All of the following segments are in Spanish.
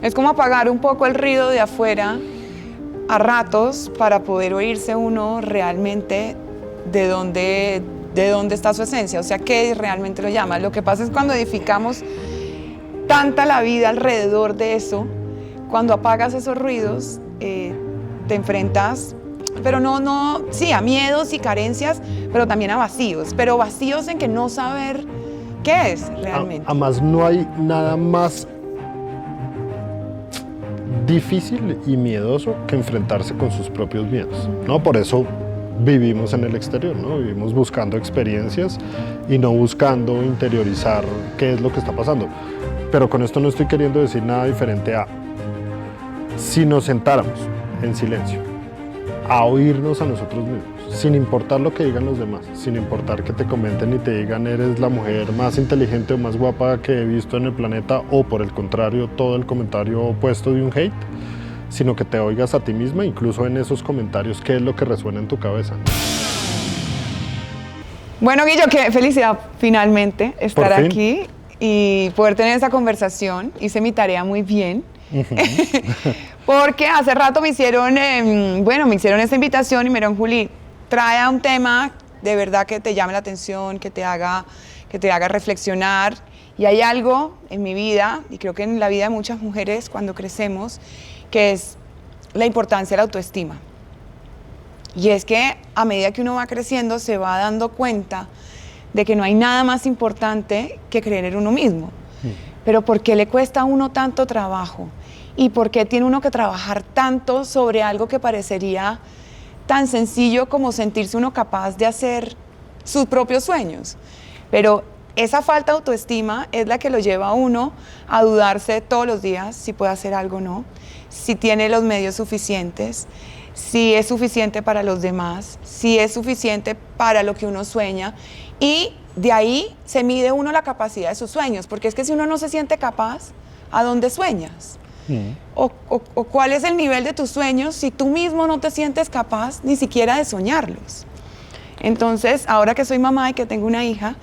Es como apagar un poco el ruido de afuera a ratos para poder oírse uno realmente de dónde está su esencia, o sea, qué realmente lo llama. Lo que pasa es cuando edificamos tanta la vida alrededor de eso, cuando apagas esos ruidos, te enfrentas, pero sí, a miedos y carencias, pero también a vacíos, pero vacíos en que no saber qué es realmente. Además, no hay nada más difícil y miedoso que enfrentarse con sus propios miedos, ¿no? Por eso vivimos en el exterior, ¿no? Vivimos buscando experiencias y no buscando interiorizar qué es lo que está pasando. Pero con esto no estoy queriendo decir nada diferente a si nos sentáramos en silencio a oírnos a nosotros mismos, sin importar lo que digan los demás, sin importar que te comenten y te digan eres la mujer más inteligente o más guapa que he visto en el planeta, o por el contrario, todo el comentario opuesto de un hate, sino que te oigas a ti misma, incluso en esos comentarios, qué es lo que resuena en tu cabeza. Bueno, Guillo, qué felicidad finalmente estar aquí y poder tener esa conversación. Hice mi tarea muy bien. Porque hace rato me hicieron esta invitación y me dijeron, Juli, trae a un tema de verdad que te llame la atención, que te haga reflexionar. Y hay algo en mi vida, y creo que en la vida de muchas mujeres cuando crecemos, que es la importancia de la autoestima. Y es que a medida que uno va creciendo se va dando cuenta de que no hay nada más importante que creer en uno mismo. Pero ¿por qué le cuesta a uno tanto trabajo? ¿Y por qué tiene uno que trabajar tanto sobre algo que parecería tan sencillo como sentirse uno capaz de hacer sus propios sueños? Pero esa falta de autoestima es la que lo lleva a uno a dudarse todos los días si puede hacer algo o no, si tiene los medios suficientes, si es suficiente para los demás, si es suficiente para lo que uno sueña. Y de ahí se mide uno la capacidad de sus sueños, porque es que si uno no se siente capaz, ¿a dónde sueñas? O cuál es el nivel de tus sueños si tú mismo no te sientes capaz ni siquiera de soñarlos. Entonces, ahora que soy mamá y que tengo una hija,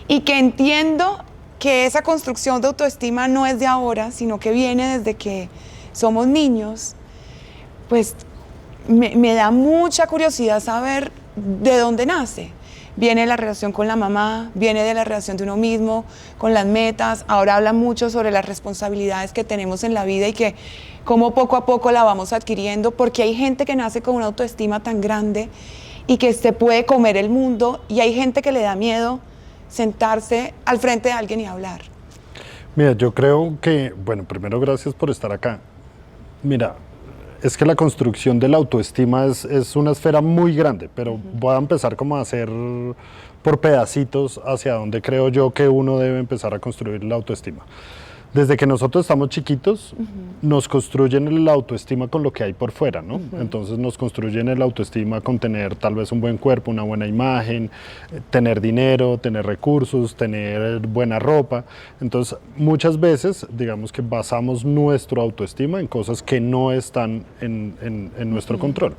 y que entiendo que esa construcción de autoestima no es de ahora, sino que viene desde que somos niños, pues me da mucha curiosidad saber de dónde nace. Viene de la relación con la mamá, viene de la relación de uno mismo, con las metas. Ahora habla mucho sobre las responsabilidades que tenemos en la vida y que cómo poco a poco la vamos adquiriendo, porque hay gente que nace con una autoestima tan grande y que se puede comer el mundo, y hay gente que le da miedo sentarse al frente de alguien y hablar. Mira, yo creo que, bueno, primero gracias por estar acá. Mira, es que la construcción de la autoestima es una esfera muy grande, pero voy a empezar como a hacer por pedacitos hacia donde creo yo que uno debe empezar a construir la autoestima. Desde que nosotros estamos chiquitos, nos construyen la autoestima con lo que hay por fuera, ¿no? Entonces nos construyen el autoestima con tener tal vez un buen cuerpo, una buena imagen, tener dinero, tener recursos, tener buena ropa. Entonces muchas veces, digamos que basamos nuestra autoestima en cosas que no están en nuestro control.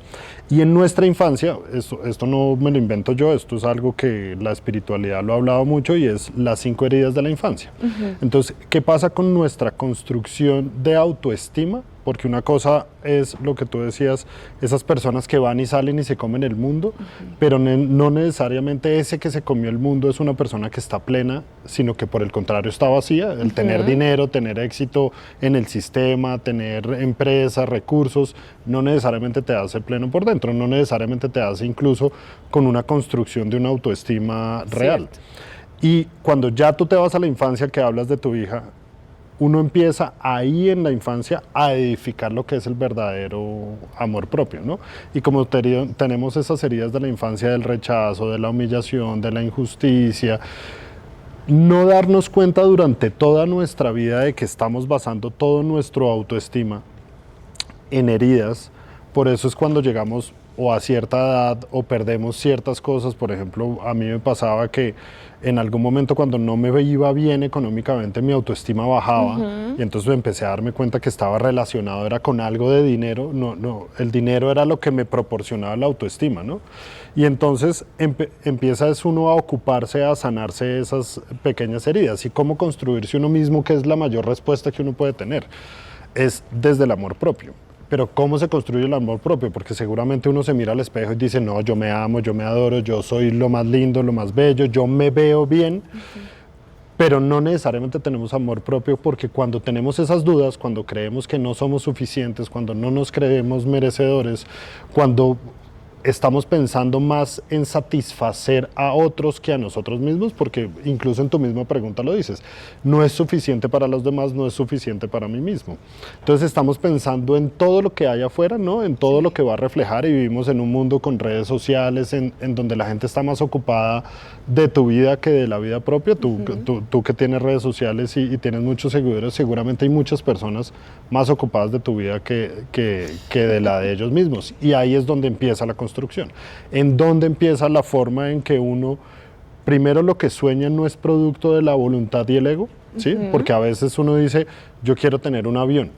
Y en nuestra infancia, esto no me lo invento yo, esto es algo que la espiritualidad lo ha hablado mucho, y es las 5 heridas de la infancia. Entonces, ¿qué pasa con nuestra construcción de autoestima? Porque una cosa es lo que tú decías, esas personas que van y salen y se comen el mundo, pero no necesariamente ese que se comió el mundo es una persona que está plena, sino que por el contrario está vacía. El tener dinero, tener éxito en el sistema, tener empresas, recursos, no necesariamente te hace pleno por dentro, no necesariamente te hace incluso con una construcción de una autoestima real. Y cuando ya tú te vas a la infancia, que hablas de tu hija, uno empieza ahí en la infancia a edificar lo que es el verdadero amor propio, ¿no? Y como tenemos esas heridas de la infancia, del rechazo, de la humillación, de la injusticia, no darnos cuenta durante toda nuestra vida de que estamos basando todo nuestro autoestima en heridas. Por eso es cuando llegamos o a cierta edad o perdemos ciertas cosas. Por ejemplo, a mí me pasaba que en algún momento cuando no me iba bien económicamente, mi autoestima bajaba, y entonces empecé a darme cuenta que estaba relacionado, era con algo de dinero. El dinero era lo que me proporcionaba la autoestima, ¿no? Y entonces empieza uno a ocuparse, a sanarse esas pequeñas heridas, y cómo construirse uno mismo, que es la mayor respuesta que uno puede tener. es desde el amor propio. Pero ¿cómo se construye el amor propio? Porque seguramente uno se mira al espejo y dice, no, yo me amo, yo me adoro, yo soy lo más lindo, lo más bello, yo me veo bien. Pero no necesariamente tenemos amor propio, porque cuando tenemos esas dudas, cuando creemos que no somos suficientes, cuando no nos creemos merecedores, cuando estamos pensando más en satisfacer a otros que a nosotros mismos, porque incluso en tu misma pregunta lo dices, no es suficiente para los demás, no es suficiente para mí mismo. Entonces estamos pensando en todo lo que hay afuera, ¿no? En todo lo que va a reflejar, y vivimos en un mundo con redes sociales en donde la gente está más ocupada de tu vida que de la vida propia. Tú que tienes redes sociales y tienes muchos seguidores, seguramente hay muchas personas más ocupadas de tu vida que de la de ellos mismos, y ahí es donde empieza la construcción. En donde empieza la forma en que uno, primero, lo que sueña no es producto de la voluntad y el ego, ¿sí? Porque a veces uno dice, yo quiero tener un avión,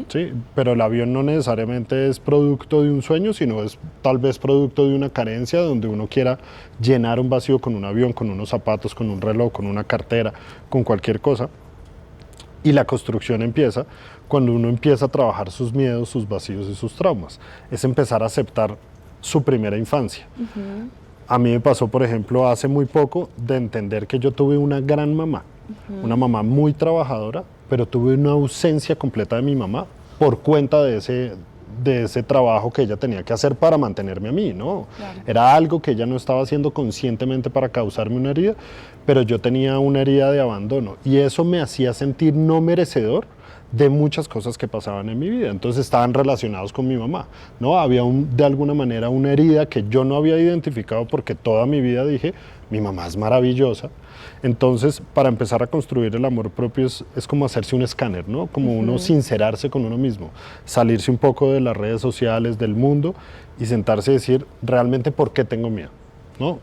¿sí? Pero el avión no necesariamente es producto de un sueño, sino es tal vez producto de una carencia, donde uno quiera llenar un vacío con un avión, con unos zapatos, con un reloj, con una cartera, con cualquier cosa. Y la construcción empieza cuando uno empieza a trabajar sus miedos, sus vacíos y sus traumas. Es empezar a aceptar su primera infancia. A mí me pasó, por ejemplo, hace muy poco, de entender que yo tuve una gran mamá, una mamá muy trabajadora, pero tuve una ausencia completa de mi mamá por cuenta de ese trabajo que ella tenía que hacer para mantenerme a mí, ¿no? Claro. Era algo que ella no estaba haciendo conscientemente para causarme una herida, pero yo tenía una herida de abandono, y eso me hacía sentir no merecedor de muchas cosas que pasaban en mi vida. Entonces estaban relacionados con mi mamá, ¿no? Había de alguna manera una herida que yo no había identificado, porque toda mi vida dije, mi mamá es maravillosa. Entonces, para empezar a construir el amor propio es como hacerse un escáner, ¿no? Como uno sincerarse con uno mismo, salirse un poco de las redes sociales, del mundo, y sentarse y decir, realmente, ¿por qué tengo miedo? ¿No?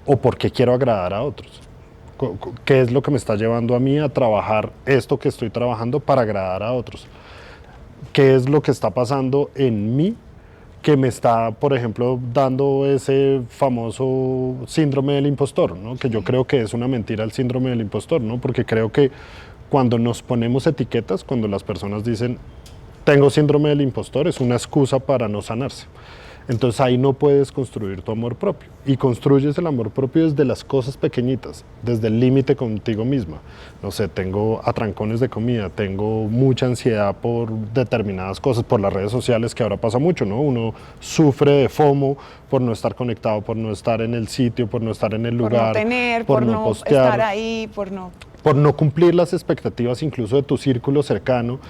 O ¿por qué quiero agradar a otros? ¿Qué es lo que me está llevando a mí a trabajar esto que estoy trabajando para agradar a otros? ¿Qué es lo que está pasando en mí que me está, por ejemplo, dando ese famoso síndrome del impostor, ¿no? Que yo creo que es una mentira el síndrome del impostor, ¿no? Porque creo que cuando nos ponemos etiquetas, cuando las personas dicen, tengo síndrome del impostor, es una excusa para no sanarse. Entonces ahí no puedes construir tu amor propio, y construyes el amor propio desde las cosas pequeñitas, desde el límite contigo misma. No sé, tengo atrancones de comida, tengo mucha ansiedad por determinadas cosas, por las redes sociales, que ahora pasa mucho, ¿no? Uno sufre de FOMO por no estar conectado, por no estar en el sitio, por no estar en el lugar, por no postear, estar ahí, por no cumplir las expectativas incluso de tu círculo cercano,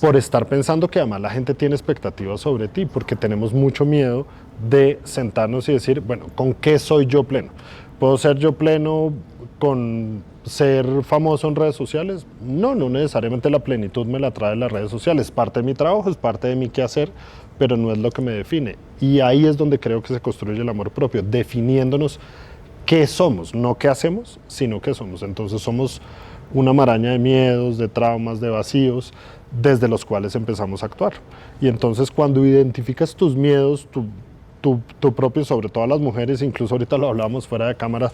por estar pensando que además la gente tiene expectativas sobre ti, porque tenemos mucho miedo de sentarnos y decir, bueno, ¿con qué soy yo pleno? ¿Puedo ser yo pleno con ser famoso en redes sociales? No necesariamente la plenitud me la trae las redes sociales, es parte de mi trabajo, es parte de mi quehacer, pero no es lo que me define. Y ahí es donde creo que se construye el amor propio, definiéndonos qué somos, no qué hacemos, sino qué somos. Entonces somos una maraña de miedos, de traumas, de vacíos, desde los cuales empezamos a actuar. Y entonces cuando identificas tus miedos, tu propio, sobre todo las mujeres, incluso ahorita lo hablábamos fuera de cámara,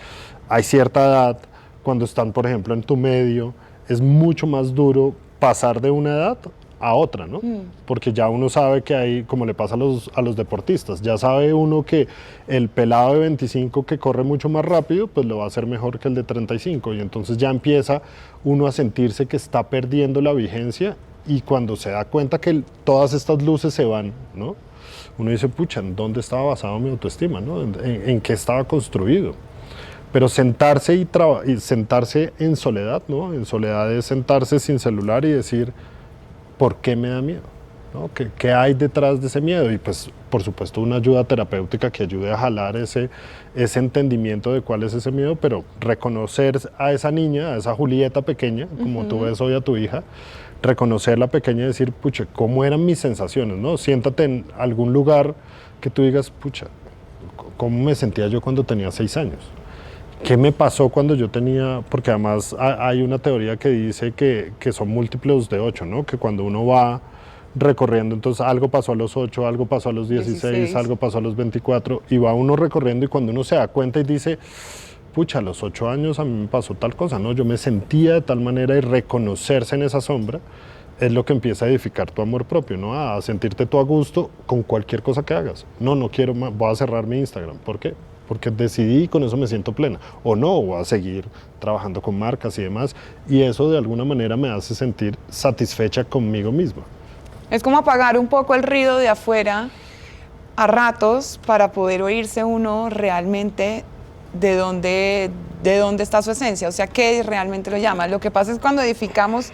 hay cierta edad, cuando están, por ejemplo, en tu medio, es mucho más duro pasar de una edad a otra, ¿no? Porque ya uno sabe que hay, como le pasa a los deportistas, ya sabe uno que el pelado de 25 que corre mucho más rápido, pues lo va a hacer mejor que el de 35, y entonces ya empieza uno a sentirse que está perdiendo la vigencia, y cuando se da cuenta que todas estas luces se van, ¿no? Uno dice, pucha, ¿en dónde estaba basado mi autoestima, ¿no? ¿En qué estaba construido? Pero sentarse y sentarse en soledad, ¿no? En soledad es sentarse sin celular y decir, ¿por qué me da miedo? ¿No? ¿Qué hay detrás de ese miedo? Y pues, por supuesto, una ayuda terapéutica que ayude a jalar ese entendimiento de cuál es ese miedo, pero reconocer a esa niña, a esa Julieta pequeña, como tú ves hoy a tu hija, reconocerla pequeña y decir, pucha, ¿cómo eran mis sensaciones? ¿No? Siéntate en algún lugar que tú digas, pucha, ¿cómo me sentía yo cuando tenía 6 años? ¿Qué me pasó cuando yo tenía? Porque además hay una teoría que dice que son múltiplos de 8, ¿no? Que cuando uno va recorriendo, entonces algo pasó a los 8, algo pasó a los 16, algo pasó a los 24, y va uno recorriendo, y cuando uno se da cuenta y dice, pucha, a los 8 años a mí me pasó tal cosa, ¿no? Yo me sentía de tal manera, y reconocerse en esa sombra es lo que empieza a edificar tu amor propio, ¿no? A sentirte tú a gusto con cualquier cosa que hagas. No quiero más, voy a cerrar mi Instagram. ¿Por qué? Porque decidí y con eso me siento plena. O no, voy a seguir trabajando con marcas y demás. Y eso de alguna manera me hace sentir satisfecha conmigo misma. Es como apagar un poco el ruido de afuera a ratos para poder oírse uno realmente de dónde está su esencia, o sea, qué realmente lo llama. Lo que pasa es cuando edificamos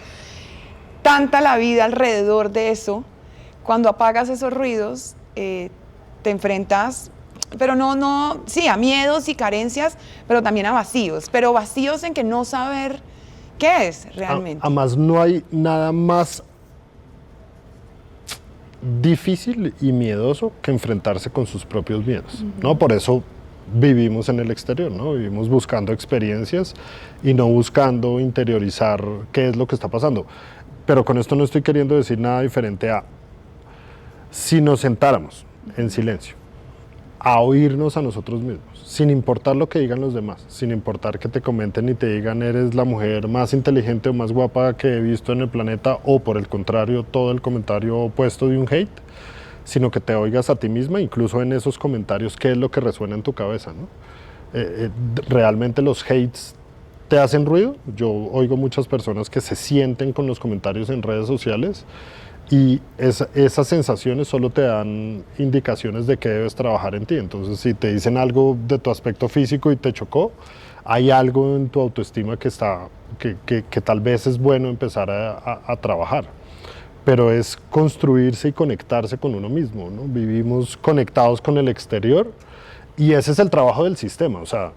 tanta la vida alrededor de eso, cuando apagas esos ruidos, te enfrentas, pero sí, a miedos y carencias, pero también a vacíos, pero vacíos en que no saber qué es realmente. Además, no hay nada más difícil y miedoso que enfrentarse con sus propios miedos, ¿no? Por eso vivimos en el exterior, ¿no? Vivimos buscando experiencias y no buscando interiorizar qué es lo que está pasando. Pero con esto no estoy queriendo decir nada diferente a si nos sentáramos en silencio a oírnos a nosotros mismos, sin importar lo que digan los demás, sin importar que te comenten y te digan eres la mujer más inteligente o más guapa que he visto en el planeta, o por el contrario, todo el comentario opuesto de un hate, sino que te oigas a ti misma, incluso en esos comentarios, qué es lo que resuena en tu cabeza, ¿no? Realmente los hates te hacen ruido. Yo oigo muchas personas que se sienten con los comentarios en redes sociales y esas sensaciones solo te dan indicaciones de que debes trabajar en ti. Entonces, si te dicen algo de tu aspecto físico y te chocó, hay algo en tu autoestima que tal vez es bueno empezar a trabajar. Pero es construirse y conectarse con uno mismo, ¿no? Vivimos conectados con el exterior y ese es el trabajo del sistema. O sea,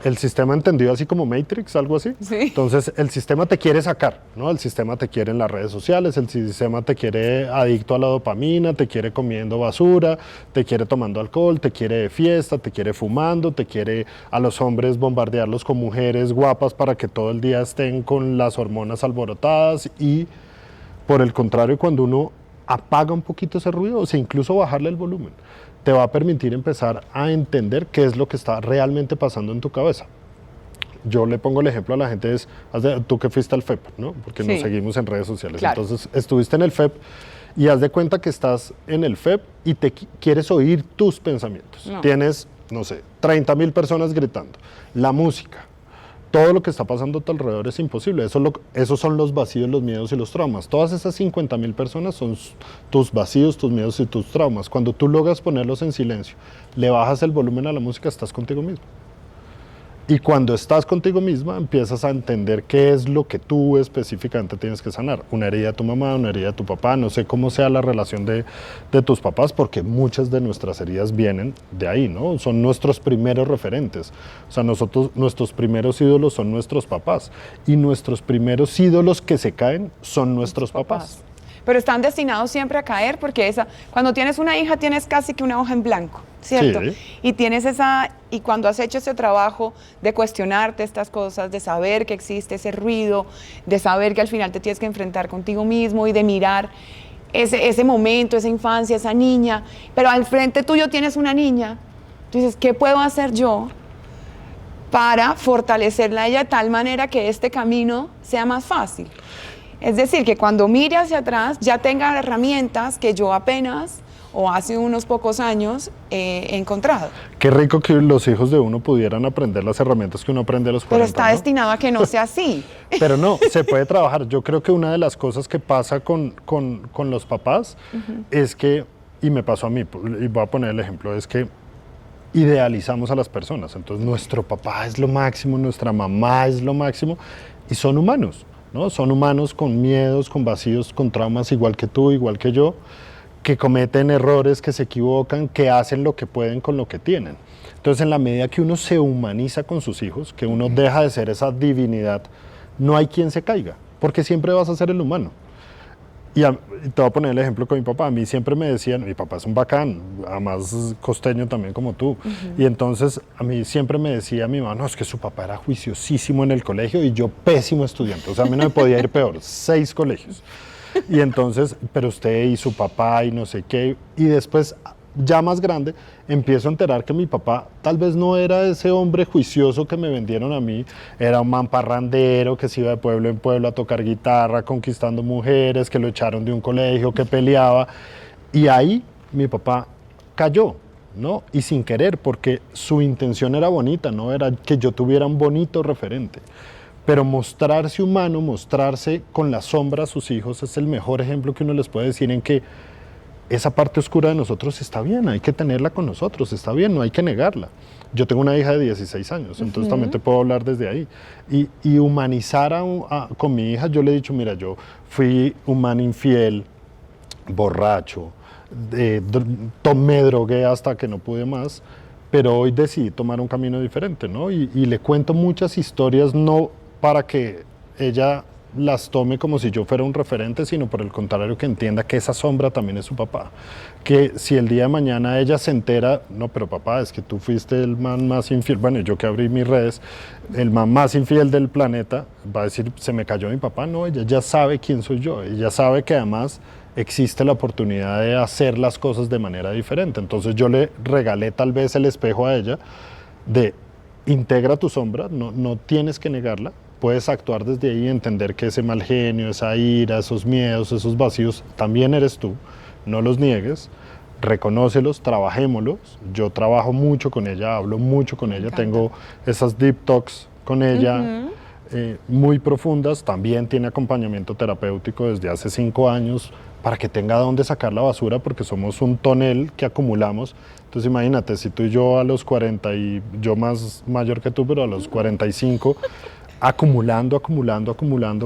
el sistema entendido así como Matrix, algo así. Sí. Entonces, el sistema te quiere sacar, ¿no? El sistema te quiere en las redes sociales, el sistema te quiere adicto a la dopamina, te quiere comiendo basura, te quiere tomando alcohol, te quiere de fiesta, te quiere fumando, te quiere a los hombres bombardearlos con mujeres guapas para que todo el día estén con las hormonas alborotadas. Y por el contrario, cuando uno apaga un poquito ese ruido, o sea, incluso bajarle el volumen, te va a permitir empezar a entender qué es lo que está realmente pasando en tu cabeza. Yo le pongo el ejemplo a la gente, tú que fuiste al FEP, ¿no? Porque sí, nos seguimos en redes sociales. Claro. Entonces, estuviste en el FEP y haz de cuenta que estás en el FEP y quieres oír tus pensamientos. No. Tienes, no sé, 30,000 personas gritando. La música, todo lo que está pasando a tu alrededor es imposible. Esos son los vacíos, los miedos y los traumas. Todas esas 50,000 personas son tus vacíos, tus miedos y tus traumas. Cuando tú logras ponerlos en silencio, le bajas el volumen a la música, estás contigo mismo. Y cuando estás contigo misma, empiezas a entender qué es lo que tú específicamente tienes que sanar. Una herida de tu mamá, una herida de tu papá, no sé cómo sea la relación de tus papás, porque muchas de nuestras heridas vienen de ahí, ¿no? Son nuestros primeros referentes. O sea, nuestros primeros ídolos son nuestros papás. Y nuestros primeros ídolos que se caen son nuestros papás. Pero están destinados siempre a caer porque cuando tienes una hija tienes casi que una hoja en blanco, ¿cierto? Sí. Y cuando has hecho ese trabajo de cuestionarte estas cosas, de saber que existe ese ruido, de saber que al final te tienes que enfrentar contigo mismo y de mirar ese momento, esa infancia, esa niña, pero al frente tuyo tienes una niña, tú dices, ¿qué puedo hacer yo para fortalecerla a ella de tal manera que este camino sea más fácil? Es decir, que cuando mire hacia atrás ya tenga herramientas que yo apenas o hace unos pocos años he encontrado. Qué rico que los hijos de uno pudieran aprender las herramientas que uno aprende a los 40, Pero está ¿no? destinado a que no sea así. Pero no, se puede trabajar. Yo creo que una de las cosas que pasa con los papás es que, y me pasó a mí, y voy a poner el ejemplo, es que idealizamos a las personas. Entonces nuestro papá es lo máximo, nuestra mamá es lo máximo, y son humanos, ¿no? Son humanos con miedos, con vacíos, con traumas, igual que tú, igual que yo, que cometen errores, que se equivocan, que hacen lo que pueden con lo que tienen. Entonces, en la medida que uno se humaniza con sus hijos, que uno deja de ser esa divinidad, no hay quien se caiga, porque siempre vas a ser el humano. Y te voy a poner el ejemplo con mi papá. A mí siempre me decían, mi papá es un bacán, además costeño también como tú. Y entonces a mí siempre me decía mi mamá, no, es que su papá era juiciosísimo en el colegio y yo pésimo estudiante. O sea, a mí no me podía ir peor, 6 colegios. Y entonces, pero usted y su papá y no sé qué. Y después ya más grande, empiezo a enterar que mi papá tal vez no era ese hombre juicioso que me vendieron a mí, era un man parrandero que se iba de pueblo en pueblo a tocar guitarra, conquistando mujeres, que lo echaron de un colegio, que peleaba. Y ahí mi papá cayó, ¿no? Y sin querer, porque su intención era bonita, no era que yo tuviera un bonito referente. Pero mostrarse humano, mostrarse con la sombra a sus hijos es el mejor ejemplo que uno les puede decir en que esa parte oscura de nosotros está bien, hay que tenerla con nosotros, está bien, no hay que negarla. Yo tengo una hija de 16 años, entonces también te puedo hablar desde ahí. Y humanizar con mi hija, yo le he dicho, mira, yo fui un man infiel, borracho, me drogué hasta que no pude más, pero hoy decidí tomar un camino diferente, ¿no? Y le cuento muchas historias, no para que ella las tome como si yo fuera un referente, sino por el contrario que entienda que esa sombra también es su papá. Que si el día de mañana ella se entera, no, pero papá, es que tú fuiste el man más infiel, bueno, yo que abrí mis redes, el man más infiel del planeta, va a decir, se me cayó mi papá, no, ella ya sabe quién soy yo, ella sabe que además existe la oportunidad de hacer las cosas de manera diferente. Entonces yo le regalé tal vez el espejo a ella de integra tu sombra, no tienes que negarla, puedes actuar desde ahí y entender que ese mal genio, esa ira, esos miedos, esos vacíos, también eres tú, no los niegues, reconócelos, trabajémoslos. Yo trabajo mucho con ella, hablo mucho con ella, tengo esas deep talks con ella, muy profundas, también tiene acompañamiento terapéutico desde hace 5 años para que tenga dónde sacar la basura, porque somos un tonel que acumulamos. Entonces imagínate, si tú y yo a los 40, y yo más mayor que tú, pero a los 45, acumulando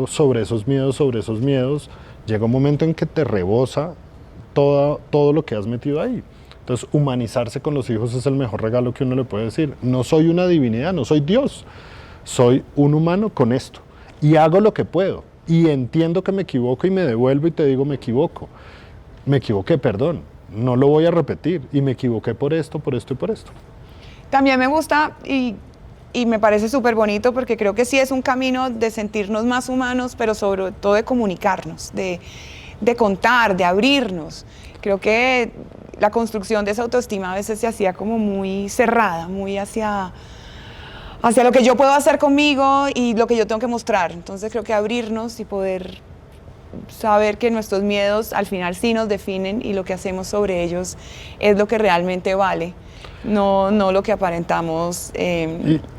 sobre esos miedos, llega un momento en que te rebosa todo lo que has metido ahí. Entonces, humanizarse con los hijos es el mejor regalo que uno le puede decir. No soy una divinidad, no soy Dios, soy un humano con esto. Y hago lo que puedo. Y entiendo que me equivoco y me devuelvo y te digo, me equivoco. Me equivoqué, perdón. No lo voy a repetir. Y me equivoqué por esto, por esto y por esto. También me gusta y me parece súper bonito porque creo que sí es un camino de sentirnos más humanos, pero sobre todo de comunicarnos, de contar, de abrirnos. Creo que la construcción de esa autoestima a veces se hacía como muy cerrada, muy hacia lo que yo puedo hacer conmigo y lo que yo tengo que mostrar. Entonces creo que abrirnos y poder saber que nuestros miedos al final sí nos definen y lo que hacemos sobre ellos es lo que realmente vale. No lo que aparentamos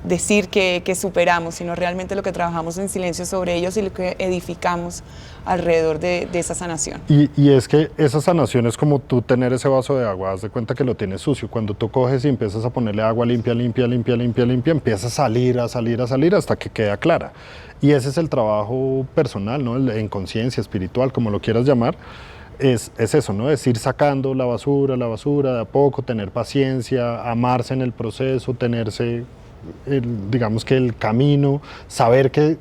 decir que superamos, sino realmente lo que trabajamos en silencio sobre ellos y lo que edificamos alrededor de esa sanación. Y es que esa sanación es como tú tener ese vaso de agua, haz de cuenta que lo tienes sucio. Cuando tú coges y empiezas a ponerle agua limpia, empieza a salir hasta que queda clara. Y ese es el trabajo personal, ¿no? En conciencia, espiritual, como lo quieras llamar. Es eso, ¿no? Es ir sacando la basura de a poco, tener paciencia, amarse en el proceso, tenerse, digamos que el camino, saber que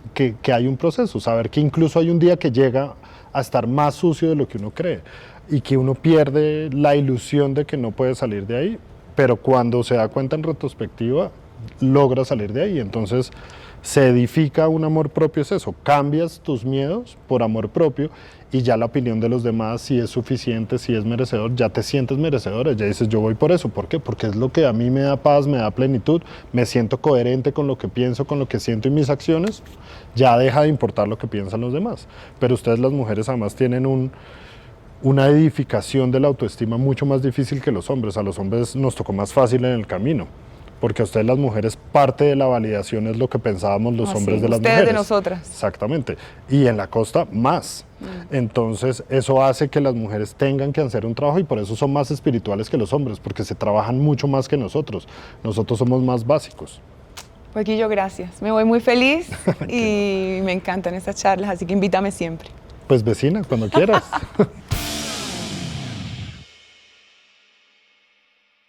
hay un proceso, saber que incluso hay un día que llega a estar más sucio de lo que uno cree y que uno pierde la ilusión de que no puede salir de ahí, pero cuando se da cuenta en retrospectiva, logra salir de ahí. Entonces se edifica un amor propio, es eso, cambias tus miedos por amor propio y ya la opinión de los demás, si es suficiente, si es merecedor, ya te sientes merecedora, ya dices yo voy por eso. ¿Por qué? Porque es lo que a mí me da paz, me da plenitud, me siento coherente con lo que pienso, con lo que siento y mis acciones, ya deja de importar lo que piensan los demás. Pero ustedes las mujeres además tienen una edificación de la autoestima mucho más difícil que los hombres. A los hombres nos tocó más fácil en el camino, porque a ustedes las mujeres parte de la validación es lo que pensábamos los hombres de las mujeres. Ustedes de nosotras. Exactamente. Y en la costa más. Entonces eso hace que las mujeres tengan que hacer un trabajo y por eso son más espirituales que los hombres, porque se trabajan mucho más que nosotros. Nosotros somos más básicos. Pues Guillo, gracias. Me voy muy feliz y me encantan estas charlas, así que invítame siempre. Pues vecina, cuando quieras.